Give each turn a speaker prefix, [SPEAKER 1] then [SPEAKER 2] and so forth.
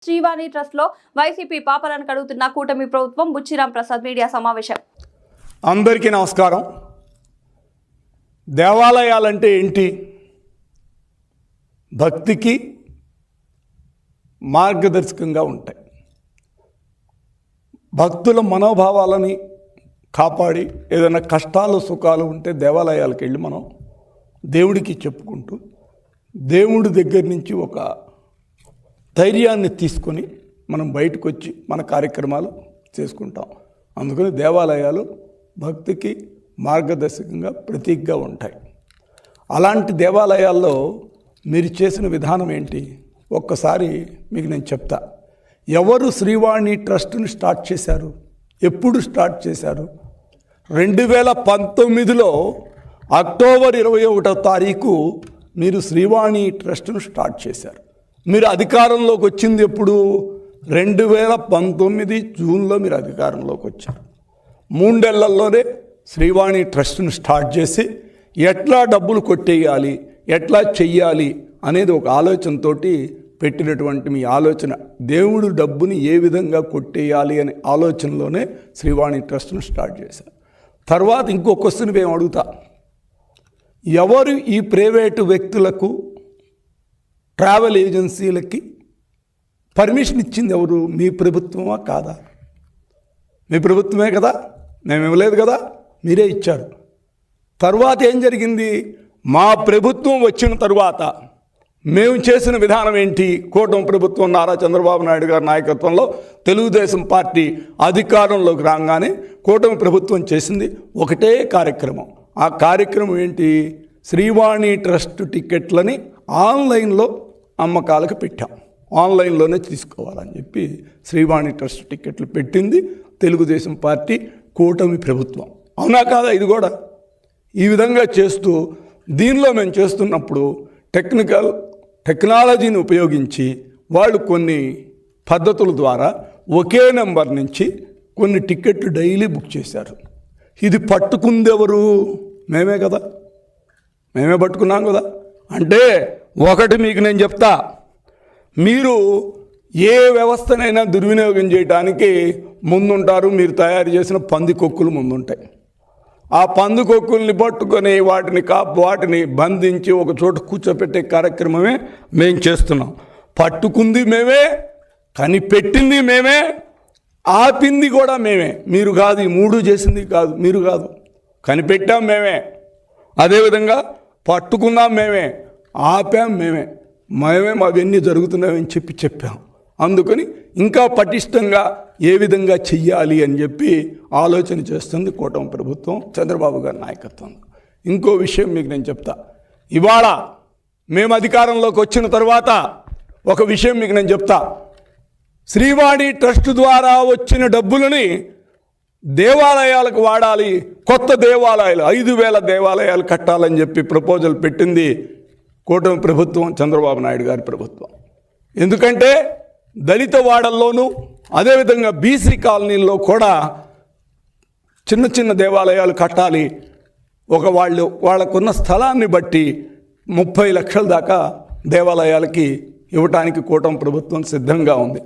[SPEAKER 1] Srivani trust లో YCP పాపలను కడుగుతున్న కూటమి ప్రభుత్వం బుచ్చిరాం ప్రసాద్ మీడియా సమావేశం.
[SPEAKER 2] అందరికీ నమస్కారం. దేవాలయాలంటే ఏంటి? భక్తికి మార్గదర్శకంగా ఉంటాయి. భక్తుల మనోభావాలని కాపాడి ఏదైనా కష్టాలు సుఖాలు ఉంటే దేవాలయాలకు వెళ్ళి మనం దేవుడికి చెప్పుకుంటూ దేవుడి దగ్గర నుంచి ఒక ధైర్యాన్ని తీసుకొని మనం బయటకు వచ్చి మన కార్యక్రమాలు చేసుకుంటాం. అందుకని దేవాలయాలు భక్తికి మార్గదర్శకంగా ప్రతీకగా ఉంటాయి. అలాంటి దేవాలయాల్లో మీరు చేసిన విధానం ఏంటి? ఒక్కసారి మీకు నేను చెప్తా. ఎవరు శ్రీవాణి ట్రస్ట్ని స్టార్ట్ చేశారు? ఎప్పుడు స్టార్ట్ చేశారు? 2019లో అక్టోబర్ 21వ తారీఖు మీరు శ్రీవాణి ట్రస్ట్ను స్టార్ట్ చేశారు. మీరు అధికారంలోకి వచ్చింది ఎప్పుడు? 2019 జూన్లో మీరు అధికారంలోకి వచ్చారు. 3 నెలల్లోనే శ్రీవాణి ట్రస్ట్ను స్టార్ట్ చేసి ఎట్లా డబ్బులు కొట్టేయాలి, ఎట్లా చెయ్యాలి అనేది ఒక ఆలోచనతో పెట్టినటువంటి మీ ఆలోచన, దేవుడు డబ్బుని ఏ విధంగా కొట్టేయాలి అనే ఆలోచనలోనే శ్రీవాణి ట్రస్ట్ను స్టార్ట్ చేశారు. తర్వాత ఇంకో క్వశ్చన్ మేము అడుగుతా. ఎవరు ఈ ప్రైవేటు వ్యక్తులకు ట్రావెల్ ఏజెన్సీలకి పర్మిషన్ ఇచ్చింది? ఎవరు? మీ ప్రభుత్వమా కాదా? మీ ప్రభుత్వమే కదా, మేము ఇవ్వలేదు కదా, మీరే ఇచ్చారు. తర్వాత ఏం జరిగింది? మా ప్రభుత్వం వచ్చిన తరువాత మేము చేసిన విధానం ఏంటి? కూటమి ప్రభుత్వం నారా చంద్రబాబు నాయుడు గారి నాయకత్వంలో తెలుగుదేశం పార్టీ అధికారంలోకి రాగానే కూటమి ప్రభుత్వం చేసింది ఒకటే కార్యక్రమం. ఆ కార్యక్రమం ఏంటి? శ్రీవాణి ట్రస్ట్ టికెట్లని ఆన్లైన్లో అమ్మకాలకు పెట్టాం. ఆన్లైన్లోనే తీసుకోవాలని చెప్పి శ్రీవాణి ట్రస్ట్ టికెట్లు పెట్టింది తెలుగుదేశం పార్టీ కూటమి ప్రభుత్వం. అవునా కాదా? ఇది కూడా ఈ విధంగా చేస్తూ దీనిలో మేము చేస్తున్నప్పుడు టెక్నాలజీని ఉపయోగించి వాళ్ళు కొన్ని పద్ధతుల ద్వారా ఒకే నెంబర్ నుంచి కొన్ని టికెట్లు డైలీ బుక్ చేశారు. ఇది పట్టుకుందెవరు? మేమే కదా, మేమే పట్టుకున్నాం కదా. అంటే ఒకటి మీకు నేను చెప్తా, మీరు ఏ వ్యవస్థనైనా దుర్వినియోగం చేయడానికి ముందుంటారు. మీరు తయారు చేసిన పందికొక్కులు ముందుంటాయి. ఆ పందికొక్కుల్ని పట్టుకొని వాటిని బంధించి ఒక చోట కూర్చోపెట్టే కార్యక్రమమే మేము చేస్తున్నాం. పట్టుకుంది మేమే, కనిపెట్టింది మేమే, ఆపింది కూడా మేమే. మీరు కాదు. ఈ 3 చేసింది కాదు, మీరు కాదు. కనిపెట్టాం మేమే, అదేవిధంగా పట్టుకున్నాం మేమే, ఆపాం మేమే. అవన్నీ జరుగుతున్నాయని చెప్పాం. అందుకని ఇంకా పటిష్టంగా ఏ విధంగా చెయ్యాలి అని చెప్పి ఆలోచన చేస్తుంది కూటమి ప్రభుత్వం చంద్రబాబు గారి నాయకత్వం. ఇంకో విషయం మీకు నేను చెప్తా. ఇవాళ మేము అధికారంలోకి వచ్చిన తర్వాత ఒక విషయం మీకు నేను చెప్తా. శ్రీవాణి ట్రస్ట్ ద్వారా వచ్చిన డబ్బులని దేవాలయాలకు వాడాలి. కొత్త దేవాలయాలు 5,000 దేవాలయాలు కట్టాలని చెప్పి ప్రపోజల్ పెట్టింది కూటమి ప్రభుత్వం, చంద్రబాబు నాయుడు గారి ప్రభుత్వం. ఎందుకంటే దళిత వాడల్లోనూ అదేవిధంగా బీసీ కాలనీల్లో కూడా చిన్న చిన్న దేవాలయాలు కట్టాలి. వాళ్ళకున్న స్థలాన్ని బట్టి 30 లక్షల దాకా దేవాలయాలకి ఇవ్వటానికి కూటమి ప్రభుత్వం సిద్ధంగా ఉంది.